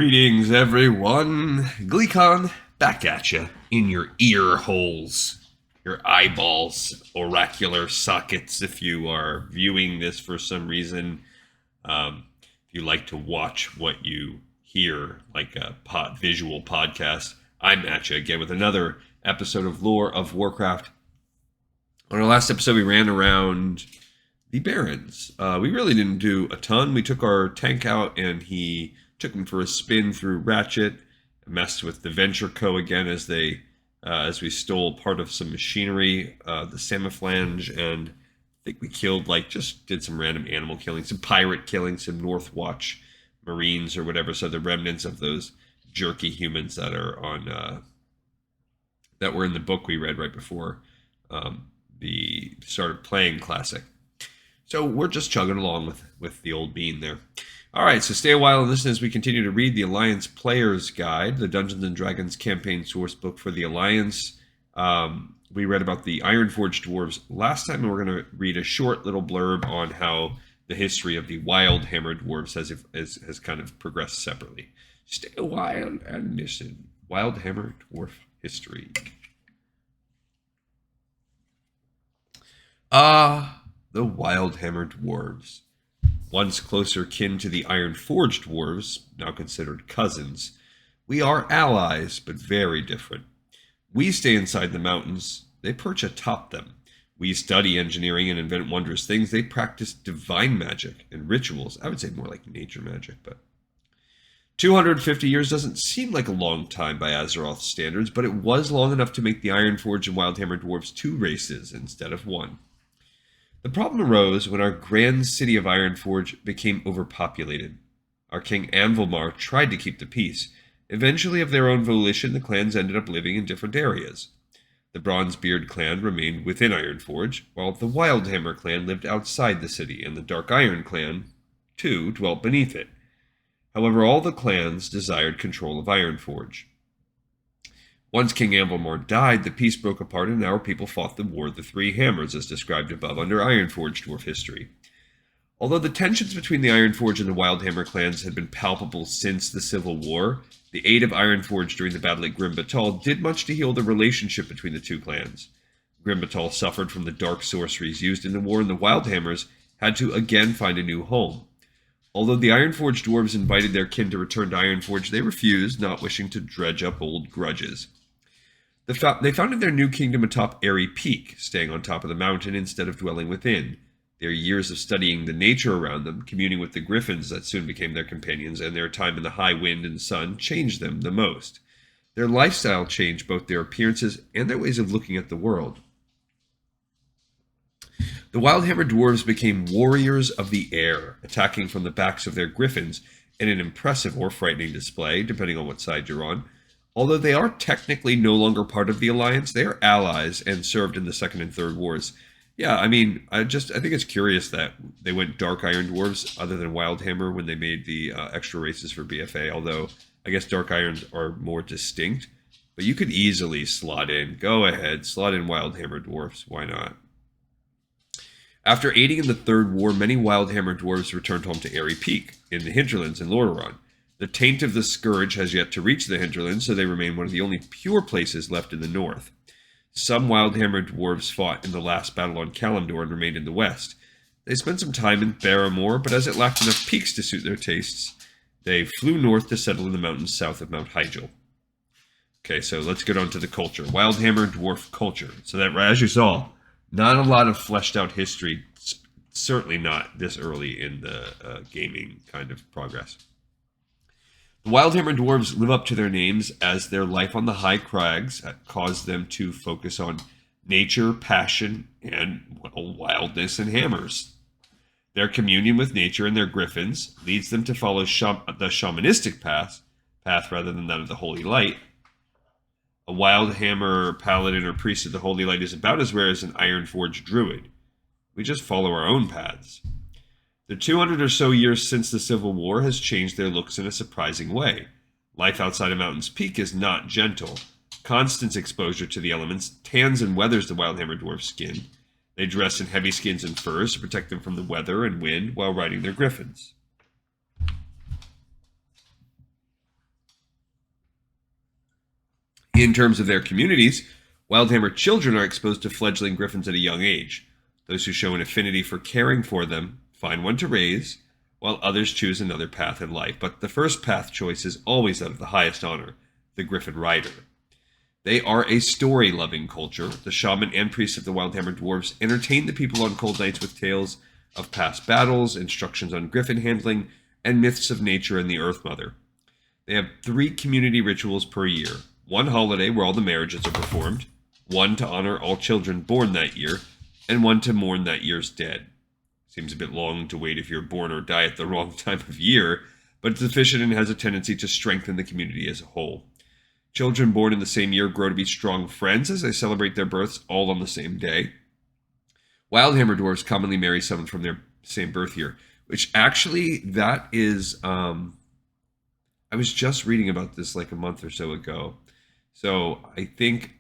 Greetings, everyone. GleeCon back at you in your ear holes, your eyeballs, oracular sockets. If you are viewing this for some reason, if you like to watch what you hear, like a visual podcast, I'm at you again with another episode of Lore of Warcraft. On our last episode, we ran around the Barrens. We really didn't do a ton. We took our tank out and he took him for a spin through Ratchet, messed with the Venture Co. again as we stole part of some machinery, the Samaflange, and I think we killed, just did some random animal killing, some pirate killing, some Northwatch Marines or whatever, so the remnants of those jerky humans that are on, that were in the book we read right before the start of playing Classic. So we're just chugging along with the old bean there. All right, so stay a while and listen as we continue to read the Alliance Player's Guide, the Dungeons & Dragons campaign source book for the Alliance. We read about the Ironforged Dwarves last time, and we're going to read a short little blurb on how the history of the Wildhammer Dwarves has kind of progressed separately. Stay a while and listen. Wildhammer Dwarf history. The Wildhammer Dwarves. Once closer kin to the Ironforged Dwarves, now considered cousins, we are allies, but very different. We stay inside the mountains, they perch atop them. We study engineering and invent wondrous things, they practice divine magic and rituals. I would say more like nature magic, but 250 years doesn't seem like a long time by Azeroth standards, but it was long enough to make the Ironforged and Wildhammer Dwarves two races instead of one. The problem arose when our grand city of Ironforge became overpopulated. Our king Anvilmar tried to keep the peace. Eventually, of their own volition, the clans ended up living in different areas. The Bronzebeard clan remained within Ironforge, while the Wildhammer clan lived outside the city, and the Dark Iron clan, too, dwelt beneath it. However, all the clans desired control of Ironforge. Once King Anvilmar died, the peace broke apart and our people fought the War of the Three Hammers as described above under Ironforged Dwarf history. Although the tensions between the Ironforge and the Wildhammer clans had been palpable since the Civil War, the aid of Ironforge during the battle at Grim Batol did much to heal the relationship between the two clans. Grim Batol suffered from the dark sorceries used in the war, and the Wildhammers had to again find a new home. Although the Ironforged dwarves invited their kin to return to Ironforge, they refused, not wishing to dredge up old grudges. They founded their new kingdom atop Airy Peak, staying on top of the mountain instead of dwelling within. Their years of studying the nature around them, communing with the griffins that soon became their companions, and their time in the high wind and sun changed them the most. Their lifestyle changed both their appearances and their ways of looking at the world. The Wildhammer dwarves became warriors of the air, attacking from the backs of their griffins in an impressive or frightening display, depending on what side you're on. Although they are technically no longer part of the Alliance, they are allies and served in the Second and Third Wars. Yeah, I mean, I think it's curious that they went Dark Iron Dwarves other than Wildhammer when they made the extra races for BFA, although I guess Dark Irons are more distinct. But you could easily slot in Wildhammer Dwarves, why not? After aiding in the Third War, many Wildhammer Dwarves returned home to Airy Peak in the hinterlands in Lordaeron. The taint of the Scourge has yet to reach the hinterlands, so they remain one of the only pure places left in the north. Some Wildhammer dwarves fought in the last battle on Kalimdor and remained in the west. They spent some time in Barrymore, but as it lacked enough peaks to suit their tastes, they flew north to settle in the mountains south of Mount Hyjal. Okay, so let's get on to the culture. Wildhammer dwarf culture. So that, as you saw, not a lot of fleshed out history, certainly not this early in the gaming kind of progress. The Wildhammer dwarves live up to their names as their life on the high crags caused them to focus on nature, passion, and wildness and hammers. Their communion with nature and their griffins leads them to follow the shamanistic path rather than that of the Holy Light. A Wildhammer paladin or priest of the Holy Light is about as rare as an Ironforged druid. We just follow our own paths. The 200 or so years since the Civil War has changed their looks in a surprising way. Life outside of Mountain's Peak is not gentle. Constant exposure to the elements tans and weathers the Wildhammer dwarf's skin. They dress in heavy skins and furs to protect them from the weather and wind while riding their griffins. In terms of their communities, Wildhammer children are exposed to fledgling griffins at a young age. Those who show an affinity for caring for them find one to raise, while others choose another path in life. But the first path choice is always out of the highest honor, the Griffin Rider. They are a story-loving culture. The shaman and priests of the Wildhammer Dwarves entertain the people on cold nights with tales of past battles, instructions on griffin handling, and myths of nature and the Earth Mother. They have 3 community rituals per year. One holiday where all the marriages are performed, one to honor all children born that year, and one to mourn that year's dead. Seems a bit long to wait if you're born or die at the wrong time of year, but it's efficient and has a tendency to strengthen the community as a whole. Children born in the same year grow to be strong friends as they celebrate their births all on the same day. Wildhammer Dwarves commonly marry someone from their same birth year, which actually, that is, I was just reading about this like a month or so ago. So I think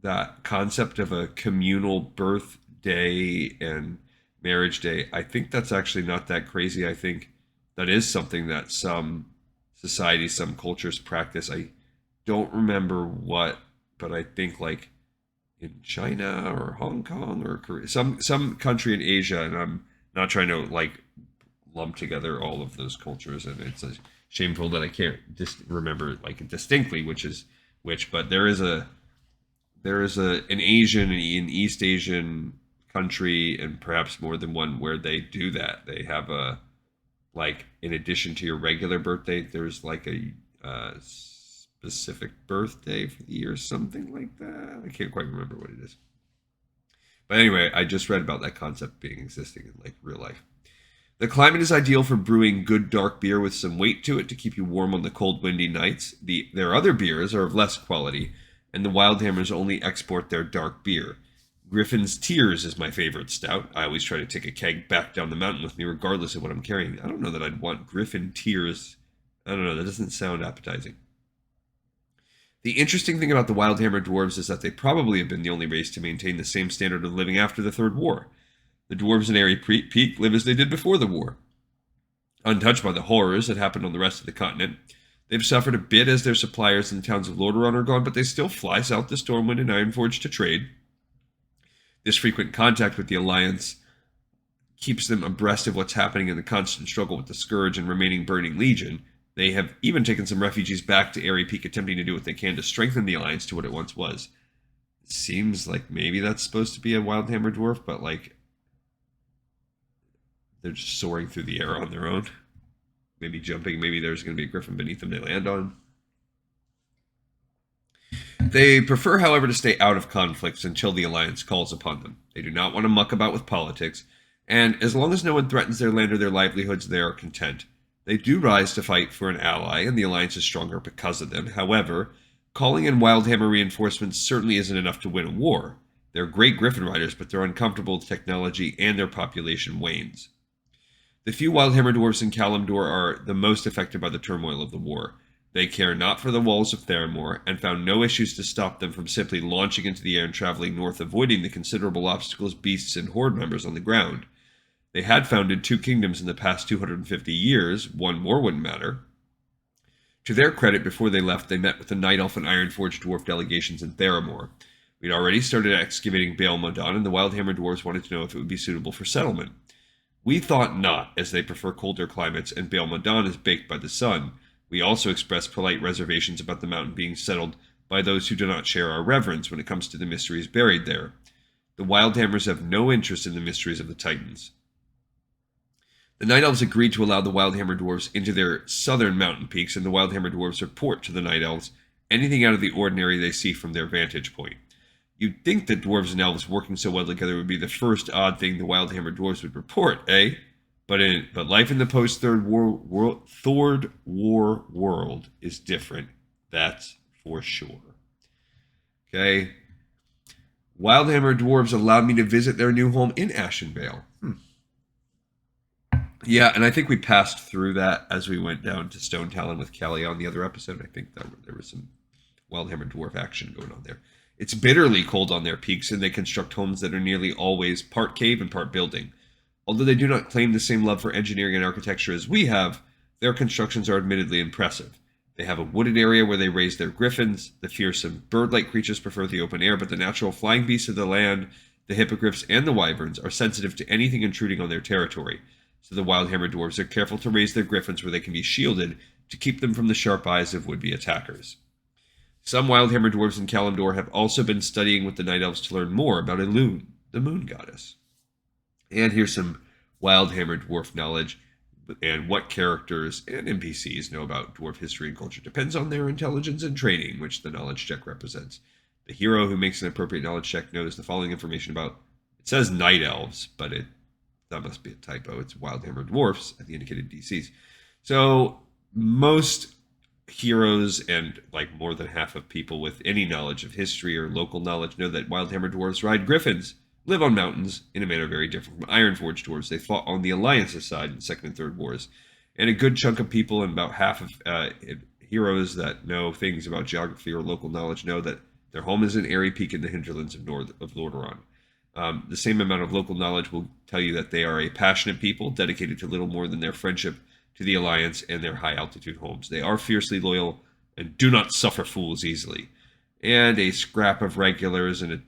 that concept of a communal birthday and marriage day, I think that's actually not that crazy. I think that is something that some societies, some cultures practice. I don't remember what, but I think like in China or Hong Kong or Korea, some country in Asia, and I'm not trying to like lump together all of those cultures, and it's shameful that I can't just remember like distinctly which is which, but there is an Asian, an East Asian country, and perhaps more than one, where they do that. They have a, like, in addition to your regular birthday, there's like a specific birthday for the year, something like that. I can't quite remember what it is. But anyway, I just read about that concept being existing in like real life. The climate is ideal for brewing good dark beer with some weight to it to keep you warm on the cold, windy nights. Their other beers are of less quality, and the Wildhammers only export their dark beer. Griffin's Tears is my favorite stout. I always try to take a keg back down the mountain with me regardless of what I'm carrying. I don't know that I'd want Griffin Tears. I don't know, that doesn't sound appetizing. The interesting thing about the Wildhammer Dwarves is that they probably have been the only race to maintain the same standard of living after the Third War. The dwarves in Airy Peak live as they did before the war. Untouched by the horrors that happened on the rest of the continent, they've suffered a bit as their suppliers in the towns of Lordaeron are gone, but they still fly south to Stormwind and Ironforge to trade. This frequent contact with the Alliance keeps them abreast of what's happening in the constant struggle with the Scourge and remaining Burning Legion. They have even taken some refugees back to Airy Peak, attempting to do what they can to strengthen the Alliance to what it once was. It seems like maybe that's supposed to be a Wildhammer Dwarf, but like they're just soaring through the air on their own. Maybe jumping, maybe there's going to be a griffin beneath them they land on. They prefer, however, to stay out of conflicts until the Alliance calls upon them. They do not want to muck about with politics, and as long as no one threatens their land or their livelihoods, they are content. They do rise to fight for an ally, and the Alliance is stronger because of them. However, calling in Wildhammer reinforcements certainly isn't enough to win a war. They're great Griffin riders, but they're uncomfortable with technology, and their population wanes. The few Wildhammer Dwarves in Kalimdor are the most affected by the turmoil of the war. They care not for the walls of Theramore, and found no issues to stop them from simply launching into the air and traveling north, avoiding the considerable obstacles, beasts, and horde members on the ground. They had founded 2 kingdoms in the past 250 years, one more wouldn't matter. To their credit, before they left, they met with the Night Elf and Ironforge dwarf delegations in Theramore. We'd already started excavating Baal Modan, and the Wildhammer Dwarves wanted to know if it would be suitable for settlement. We thought not, as they prefer colder climates, and Baal Modan is baked by the sun. We also expressed polite reservations about the mountain being settled by those who do not share our reverence when it comes to the mysteries buried there. The Wildhammers have no interest in the mysteries of the Titans. The Night Elves agreed to allow the Wildhammer Dwarves into their southern mountain peaks, and the Wildhammer Dwarves report to the Night Elves anything out of the ordinary they see from their vantage point. You'd think that dwarves and elves working so well together would be the first odd thing the Wildhammer Dwarves would report, eh? But life in the post-Third War world is different. That's for sure. Okay. Wildhammer Dwarves allowed me to visit their new home in Ashenvale. Yeah, and I think we passed through that as we went down to Stone Talon with Callie on the other episode. I think that there was some Wildhammer Dwarf action going on there. It's bitterly cold on their peaks, and they construct homes that are nearly always part cave and part building. Although they do not claim the same love for engineering and architecture as we have, their constructions are admittedly impressive. They have a wooded area where they raise their griffins. The fearsome bird-like creatures prefer the open air, but the natural flying beasts of the land, the hippogriffs and the wyverns, are sensitive to anything intruding on their territory. So the Wildhammer Dwarves are careful to raise their griffins where they can be shielded to keep them from the sharp eyes of would-be attackers. Some Wildhammer Dwarves in Kalimdor have also been studying with the Night Elves to learn more about Elune, the moon goddess. And here's some Wildhammer Dwarf knowledge, and what characters and NPCs know about dwarf history and culture depends on their intelligence and training, which the knowledge check represents. The hero who makes an appropriate knowledge check knows the following information about, it says Night Elves, but that must be a typo. It's Wildhammer Dwarfs at the indicated DCs. So most heroes and like more than half of people with any knowledge of history or local knowledge know that Wildhammer Dwarves ride griffins, live on mountains in a manner very different from Ironforge Dwarves. They fought on the Alliance's side in the Second and Third Wars. And a good chunk of people, and about half of heroes that know things about geography or local knowledge, know that their home is an airy peak in the hinterlands of Lordaeron. The same amount of local knowledge will tell you that they are a passionate people, dedicated to little more than their friendship to the Alliance and their high-altitude homes. They are fiercely loyal and do not suffer fools easily. And a scrap of regulars and a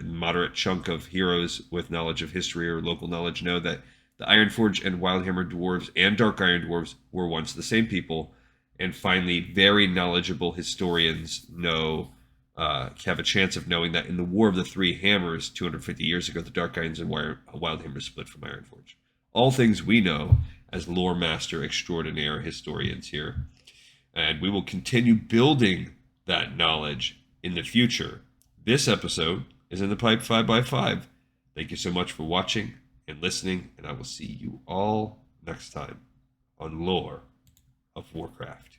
moderate chunk of heroes with knowledge of history or local knowledge know that the Ironforge and Wildhammer Dwarves and Dark Iron Dwarves were once the same people. And finally, very knowledgeable historians have a chance of knowing that in the War of the Three Hammers 250 years ago, the Dark Irons and Wildhammer split from Ironforge. All things we know as lore master extraordinaire historians here. And we will continue building that knowledge in the future. This episode is in the pipe 5x5. Thank you so much for watching and listening, and I will see you all next time on Lore of Warcraft.